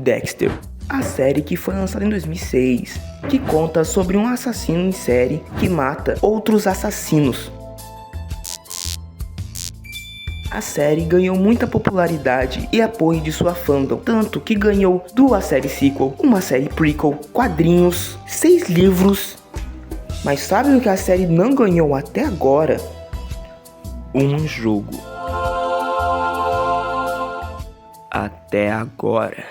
Dexter, a série que foi lançada em 2006, que conta sobre um assassino em série que mata outros assassinos. A série ganhou muita popularidade e apoio de sua fandom, tanto que ganhou 2 séries sequel, uma série prequel, quadrinhos, 6 livros. Mas sabe o que a série não ganhou até agora? Um jogo. Até agora.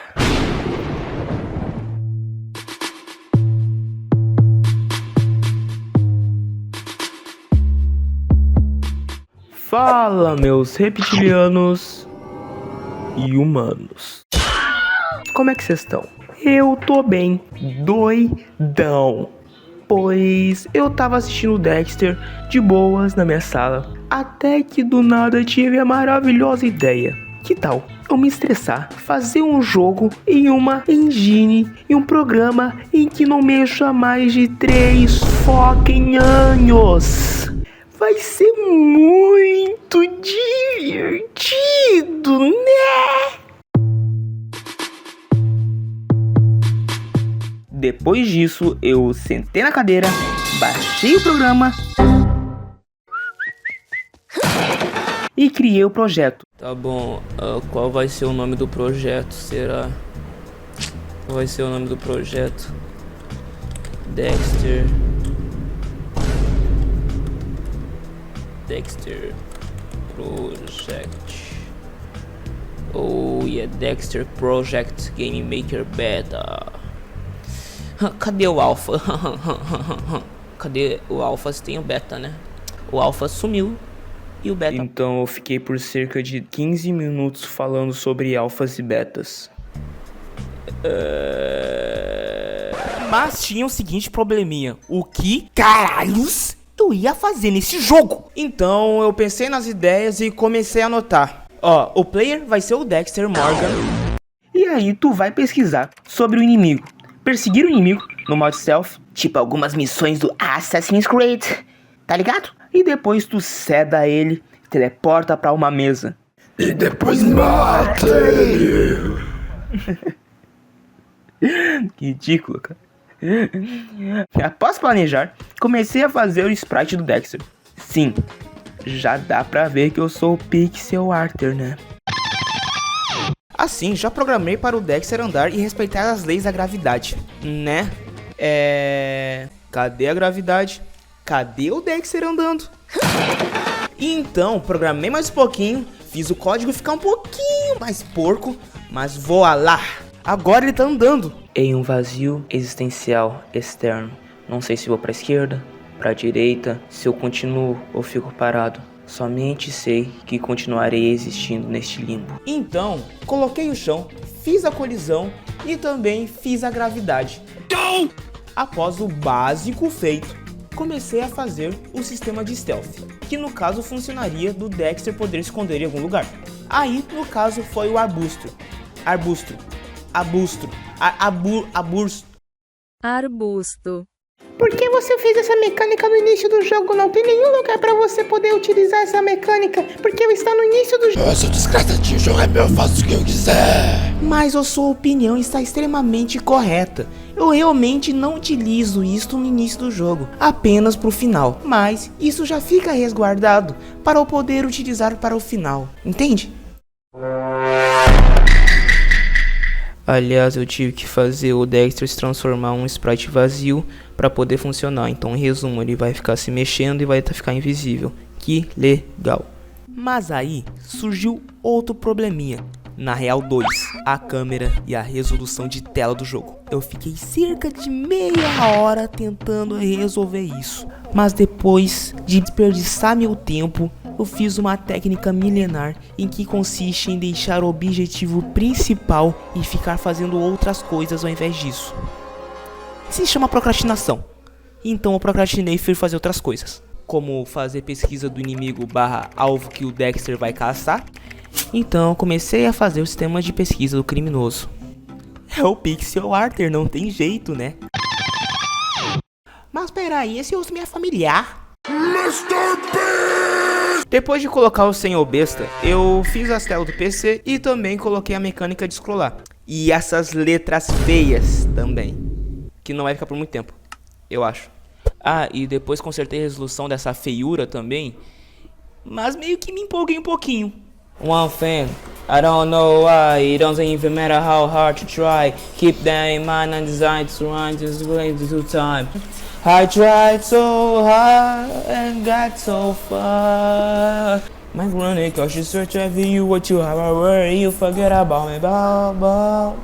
Fala, meus reptilianos e humanos. Como é que vocês estão? Eu tô bem, doidão. Pois eu tava assistindo Dexter de boas na minha sala, até que do nada tive a maravilhosa ideia. Que tal eu me estressar, fazer um jogo em uma engine, em um programa em que não mexo há mais de 3 fucking anos? Vai ser muito divertido, né? Depois disso, eu sentei na cadeira, baixei o programa e criei o projeto. Tá bom, qual vai ser o nome do projeto? Será? Qual vai ser o nome do projeto? Dexter Project. Oh yeah, Dexter Project Game Maker Beta. Cadê o Alpha? Cadê o Alpha? Se tem o Beta, né? O Alpha sumiu e o Beta. Então eu fiquei por cerca de 15 minutos falando sobre alfas e betas. Mas tinha o seguinte probleminha. O que caralhos eu ia fazer nesse jogo? Então eu pensei nas ideias e comecei a anotar. Ó, o player vai ser o Dexter Morgan. E aí tu vai pesquisar sobre o inimigo. Perseguir o inimigo no modo stealth, tipo algumas missões do Assassin's Creed, tá ligado? E depois tu ceda ele, teleporta pra uma mesa. E depois mata ele. Que ridículo, cara. Após planejar, comecei a fazer o sprite do Dexter. Sim, já dá pra ver que eu sou o pixel arter, né? Assim, já programei para o Dexter andar e respeitar as leis da gravidade, né? Cadê a gravidade? Cadê o Dexter andando? Então, programei mais um pouquinho, fiz o código ficar um pouquinho mais porco, mas voa lá! Agora ele tá andando em um vazio existencial externo. Não sei se vou pra esquerda, pra direita, se eu continuo ou fico parado. Somente sei que continuarei existindo neste limbo. Então, coloquei o chão, fiz a colisão e também fiz a gravidade. Após o básico feito, comecei a fazer o sistema de stealth, que no caso funcionaria do Dexter poder esconder em algum lugar. Aí, no caso, foi o arbusto. Por que você fez essa mecânica no início do jogo? Não tem nenhum lugar pra você poder utilizar essa mecânica, porque está no início do jogo. Eu sou desgraçadinho, o jogo é meu, eu faço o que eu quiser. Mas a sua opinião está extremamente correta. Eu realmente não utilizo isto no início do jogo, apenas pro final. Mas isso já fica resguardado para eu poder utilizar para o final, entende? Aliás, eu tive que fazer o Dexter se transformar em um sprite vazio para poder funcionar. Então, em resumo, ele vai ficar se mexendo e vai ficar invisível. Que legal. Mas aí surgiu outro probleminha. Na Real 2, a câmera e a resolução de tela do jogo. Eu fiquei cerca de meia hora tentando resolver isso. Mas depois de desperdiçar meu tempo, eu fiz uma técnica milenar em que consiste em deixar o objetivo principal e ficar fazendo outras coisas ao invés disso. Se chama procrastinação. Então eu procrastinei e fui fazer outras coisas, como fazer pesquisa do inimigo / alvo que o Dexter vai caçar. Então eu comecei a fazer o sistema de pesquisa do criminoso. É o pixel arter, não tem jeito, né? Mas peraí, esse uso me é familiar. Mr. Beast! Depois de colocar o senhor besta, eu fiz as telas do PC e também coloquei a mecânica de scrollar. E essas letras feias também, que não vai ficar por muito tempo, eu acho. Ah, e depois consertei a resolução dessa feiura também, mas meio que me empolguei um pouquinho. One thing, I don't know why, it doesn't even matter how hard to try. Keep that in mind and decide to run this way to time. I tried so hard and got so far. My chronic cautious search of you, what you have, I worry you forget about me, bow.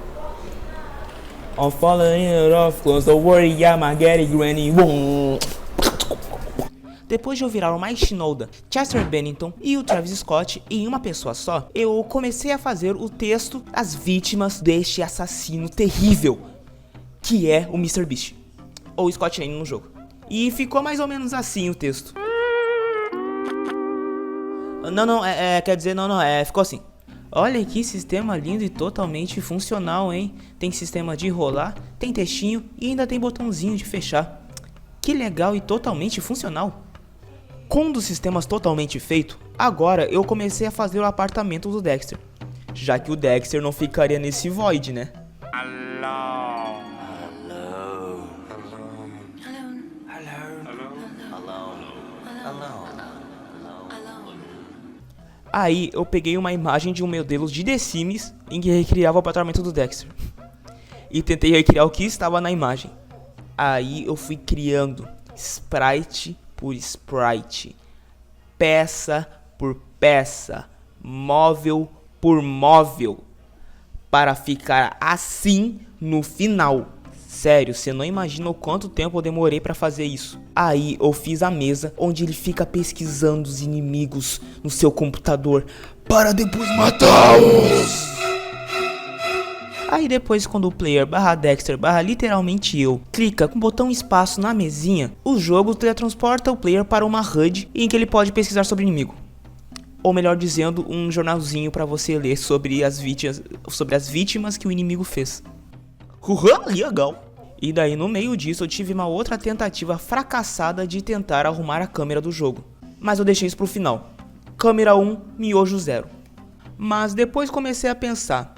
I'm falling it off, close, don't worry, I'm a getty granny, boom. Depois de eu virar o Mike Shinoda, Chester Bennington e o Travis Scott em uma pessoa só, eu comecei a fazer o texto das vítimas deste assassino terrível, que é o Mr. Beast, ou Scott Lang no jogo. E ficou mais ou menos assim o texto. Ficou assim. Olha que sistema lindo e totalmente funcional, hein? Tem sistema de rolar, tem textinho e ainda tem botãozinho de fechar. Que legal e totalmente funcional. Com um dos sistemas totalmente feito, agora eu comecei a fazer o apartamento do Dexter. Já que o Dexter não ficaria nesse void, né? Aí eu peguei uma imagem de um modelo de The Sims em que recriava o apartamento do Dexter e tentei recriar o que estava na imagem. Aí eu fui criando sprite por sprite, peça por peça, móvel por móvel, para ficar assim no final. Sério, você não imagina o quanto tempo eu demorei pra fazer isso. Aí eu fiz a mesa onde ele fica pesquisando os inimigos no seu computador para depois matá-los. Aí depois, quando o player /Dexter literalmente eu clica com o botão espaço na mesinha, o jogo teletransporta o player para uma HUD em que ele pode pesquisar sobre o inimigo. Ou melhor dizendo, um jornalzinho para você ler sobre as vítimas que o inimigo fez. Legal. E daí no meio disso eu tive uma outra tentativa fracassada de tentar arrumar a câmera do jogo. Mas eu deixei isso pro final. Câmera 1, miojo 0. Mas depois comecei a pensar,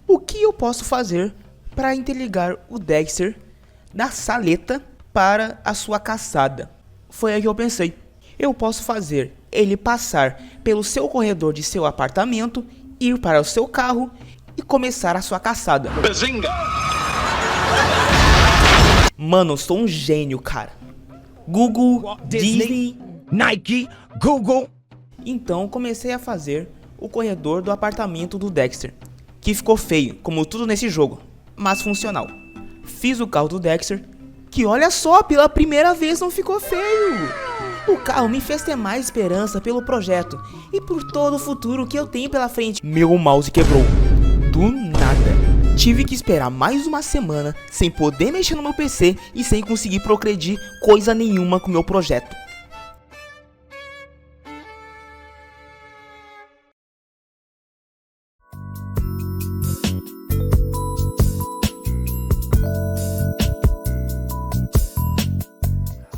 o que eu posso fazer para interligar o Dexter da saleta para a sua caçada? Foi aí que eu pensei, eu posso fazer ele passar pelo seu corredor de seu apartamento, ir para o seu carro e começar a sua caçada. Bazinga! Mano, eu sou um gênio, cara. Google, Disney, Nike, Google. Então comecei a fazer o corredor do apartamento do Dexter, que ficou feio, como tudo nesse jogo, mas funcional. Fiz o carro do Dexter, que olha só, pela primeira vez não ficou feio. O carro me fez ter mais esperança pelo projeto e por todo o futuro que eu tenho pela frente. Meu mouse quebrou. Do nada. Tive que esperar mais uma semana sem poder mexer no meu PC e sem conseguir progredir coisa nenhuma com o meu projeto.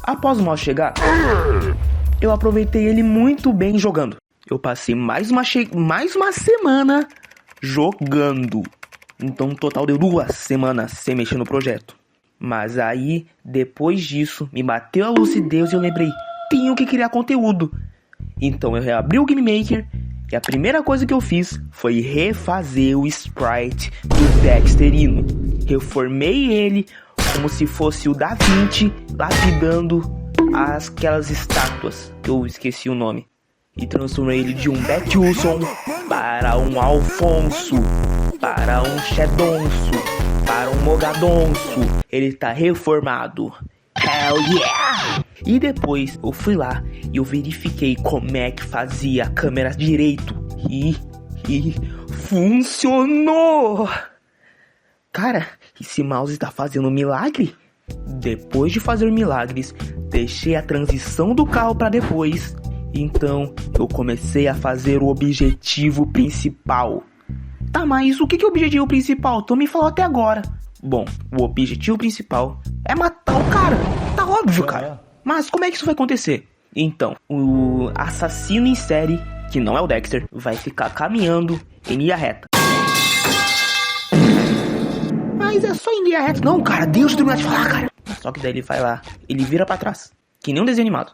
Após o mouse chegar, eu aproveitei ele muito bem jogando. Eu passei mais uma semana jogando. Então um total de 2 semanas sem mexer no projeto. Mas aí, depois disso, me bateu a lucidez e eu lembrei, tenho que criar conteúdo. Então eu reabri o Game Maker e a primeira coisa que eu fiz foi refazer o sprite do Dexterino. Reformei ele como se fosse o Da Vinci lapidando aquelas estátuas, que eu esqueci o nome. E transformei ele de um Beck Wilson para um Alfonso, para um Shedonso, para um Mogadonso. Ele tá reformado. Hell yeah! E depois eu fui lá e eu verifiquei como é que fazia a câmera direito. E funcionou! Cara, esse mouse tá fazendo um milagre? Depois de fazer milagres, deixei a transição do carro para depois. Então eu comecei a fazer o objetivo principal. Tá, mas o que é o objetivo principal? Tu me falou até agora. Bom, o objetivo principal é matar o cara. Tá óbvio, cara. Mas como é que isso vai acontecer? Então, o assassino em série, que não é o Dexter, vai ficar caminhando em linha reta. mas é só em linha reta. Não, cara, deixa eu terminar de falar, cara. Só que daí ele vai lá, ele vira pra trás, que nem um desenho animado,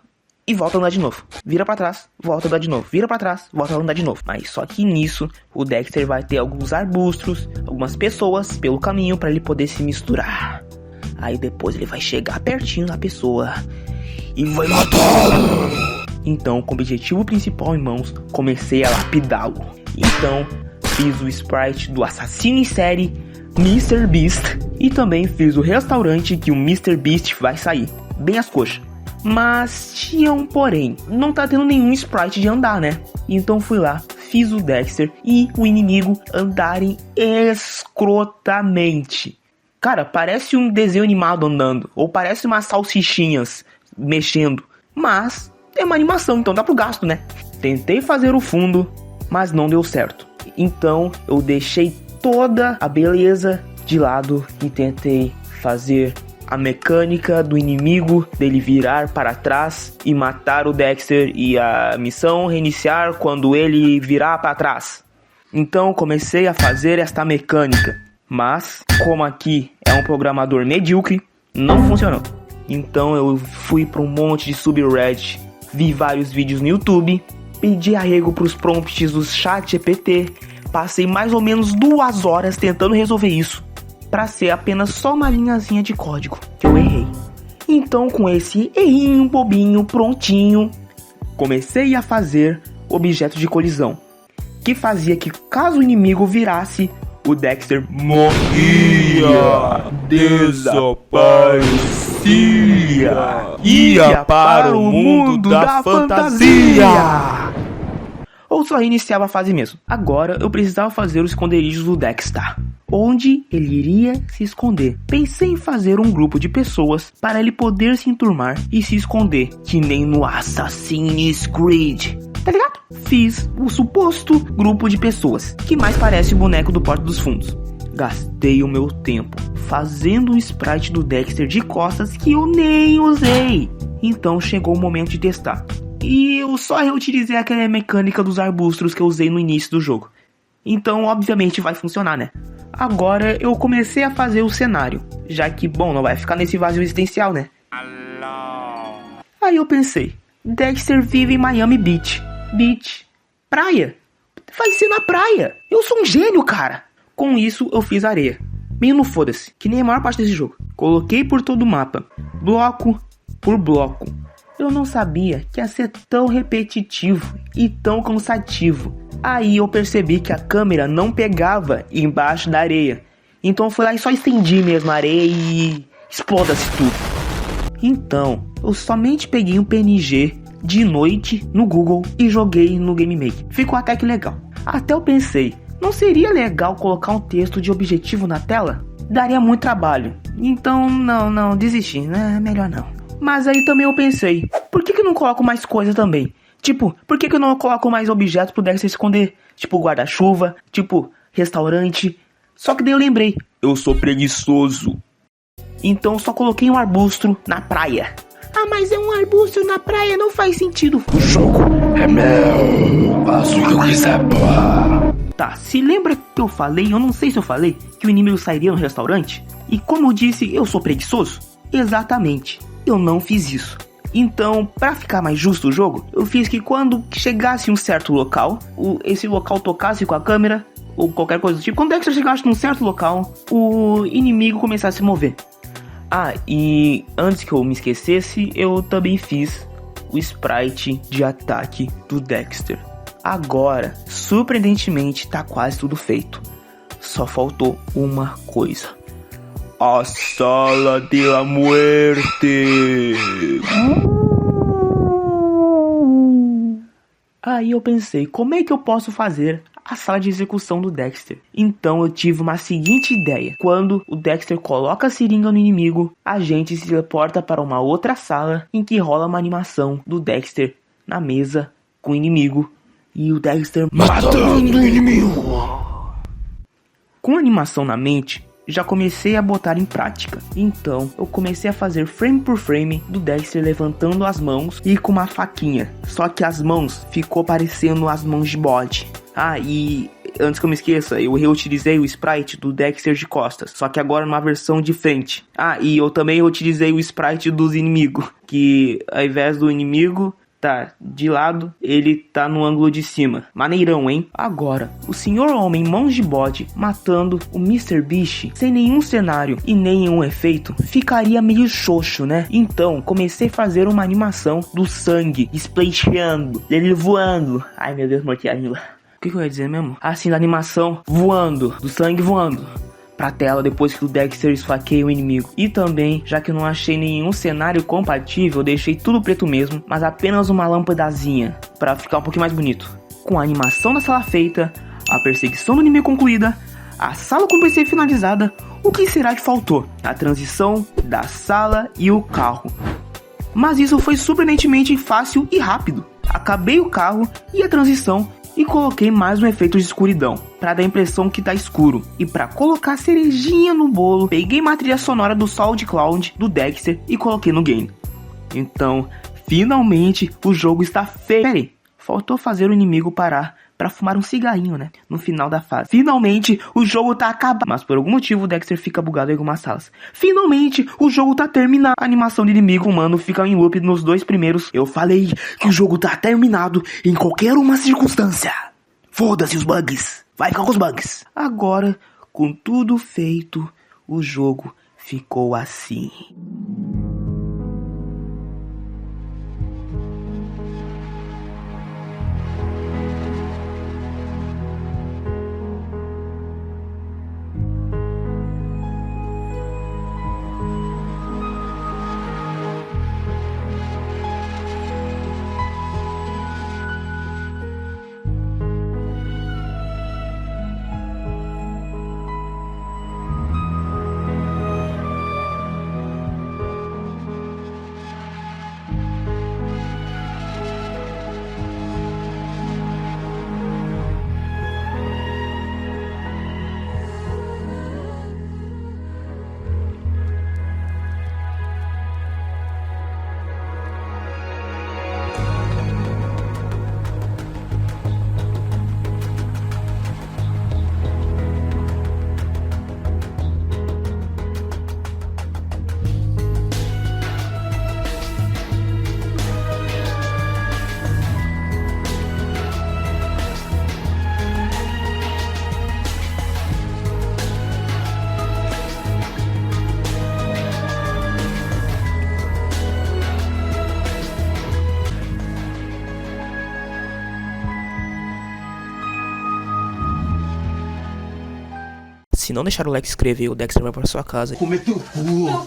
e volta a andar de novo. Vira pra trás, volta a andar de novo. Vira pra trás, volta a andar de novo. Mas só que nisso, o Dexter vai ter alguns arbustos, algumas pessoas pelo caminho pra ele poder se misturar. Aí depois ele vai chegar pertinho da pessoa e vai matá-lo. Então, com o objetivo principal em mãos, comecei a lapidá-lo. Então, fiz o sprite do assassino em série Mr. Beast. E também fiz o restaurante que o Mr. Beast vai sair, bem as coxas. Mas tinha um porém, não tá tendo nenhum sprite de andar, né? Então fui lá, fiz o Dexter e o inimigo andarem escrotamente. Cara, parece um desenho animado andando, ou parece umas salsichinhas mexendo. Mas é uma animação, então dá pro gasto, né? Tentei fazer o fundo, mas não deu certo. Então eu deixei toda a beleza de lado e tentei fazer a mecânica do inimigo dele virar para trás e matar o Dexter e a missão reiniciar quando ele virar para trás. Então comecei a fazer esta mecânica, mas como aqui é um programador medíocre, não funcionou. Então eu fui para um monte de subreddit, vi vários vídeos no YouTube, pedi arrego para os prompts do ChatGPT, passei mais ou menos 2 horas tentando resolver isso, para ser apenas só uma linhazinha de código que eu errei. Então, com esse errinho bobinho prontinho, comecei a fazer objeto de colisão, que fazia que caso o inimigo virasse, o Dexter morria, desaparecia, ia para o mundo da fantasia. Ou só reiniciava a fase mesmo. Agora eu precisava fazer os esconderijos do Dexter, onde ele iria se esconder. Pensei em fazer um grupo de pessoas para ele poder se enturmar e se esconder, que nem no Assassin's Creed, tá ligado? Fiz o suposto grupo de pessoas, que mais parece o boneco do Porta dos Fundos. Gastei o meu tempo fazendo um sprite do Dexter de costas que eu nem usei. Então chegou o momento de testar. E eu só reutilizei aquela mecânica dos arbustos que eu usei no início do jogo. Então, obviamente, vai funcionar, né? Agora, eu comecei a fazer o cenário. Já que, bom, não vai ficar nesse vazio existencial, né? Aí eu pensei, Dexter vive em Miami Beach. Beach. Praia. Vai ser na praia. Eu sou um gênio, cara. Com isso, eu fiz areia. Meio no foda-se, que nem a maior parte desse jogo. Coloquei por todo o mapa. Bloco por bloco. Eu não sabia que ia ser tão repetitivo e tão cansativo. Aí eu percebi que a câmera não pegava embaixo da areia. Então eu fui lá e só estendi mesmo a areia e exploda-se tudo. Então eu somente peguei um PNG de noite no Google e joguei no GameMaker. Ficou até que legal. Até eu pensei, não seria legal colocar um texto de objetivo na tela? Daria muito trabalho. Então não, desisti, né? Melhor não. Mas aí também eu pensei, por que eu não coloco mais coisa também? Tipo, por que eu não coloco mais objetos pro Dexter se esconder? Tipo guarda-chuva, tipo restaurante. Só que daí eu lembrei, eu sou preguiçoso. Então só coloquei um arbusto na praia. Ah, mas é um arbusto na praia, não faz sentido. O jogo é meu, faço o que eu quiser, pô. Tá, se lembra que eu falei, eu não sei se eu falei, que o inimigo sairia no restaurante? E como eu disse, eu sou preguiçoso? Exatamente. Eu não fiz isso. Então, pra ficar mais justo o jogo, eu fiz que quando chegasse em um certo local, esse local tocasse com a câmera, ou qualquer coisa do tipo, quando o Dexter chegasse num certo local, o inimigo começasse a se mover. Ah, e antes que eu me esquecesse, eu também fiz o sprite de ataque do Dexter. Agora, surpreendentemente, tá quase tudo feito. Só faltou uma coisa. A Sala de la Muerte. Aí eu pensei, como é que eu posso fazer a sala de execução do Dexter? Então eu tive uma seguinte ideia. Quando o Dexter coloca a seringa no inimigo, a gente se teleporta para uma outra sala em que rola uma animação do Dexter na mesa com o inimigo e o Dexter matando o inimigo. Com a animação na mente, já comecei a botar em prática. Então eu comecei a fazer frame por frame do Dexter levantando as mãos e com uma faquinha. Só que as mãos ficou parecendo as mãos de bode. Ah, e antes que eu me esqueça, eu reutilizei o sprite do Dexter de costas, só que agora numa versão de frente. Ah, e eu também reutilizei o sprite dos inimigos, que ao invés do inimigo tá de lado, ele tá no ângulo de cima. Maneirão, hein? Agora, o Senhor Homem Mãos de Bode matando o Mr. Beast sem nenhum cenário e nenhum efeito, ficaria meio xoxo, né? Então, comecei a fazer uma animação do sangue splasheando, ele voando. Ai, meu Deus, morti a língua. O que eu ia dizer mesmo? Assim, da animação voando, do sangue voando pra tela depois que o Dexter esfaqueia o inimigo. E também, já que eu não achei nenhum cenário compatível, eu deixei tudo preto mesmo, mas apenas uma lâmpadazinha pra ficar um pouquinho mais bonito. Com a animação da sala feita, a perseguição do inimigo concluída, a sala com PC finalizada, o que será que faltou? A transição da sala e o carro. Mas isso foi surpreendentemente fácil e rápido. Acabei o carro e a transição e coloquei mais um efeito de escuridão, pra dar a impressão que tá escuro. E pra colocar a cerejinha no bolo, peguei uma trilha sonora do SoundCloud do Dexter e coloquei no game. Então, finalmente o jogo está feito. Pera aí, faltou fazer o inimigo parar pra fumar um cigarrinho, né? No final da fase. Finalmente o jogo tá acabado. Mas por algum motivo o Dexter fica bugado em algumas salas. Finalmente o jogo tá terminado. A animação de inimigo humano fica em loop nos 2 primeiros. Eu falei que o jogo tá terminado em qualquer uma circunstância. Foda-se os bugs. Vai ficar com os bugs. Agora, com tudo feito, o jogo ficou assim. Se não deixar o like e inscrever, o Dexter vai pra sua casa. Cometeu cu.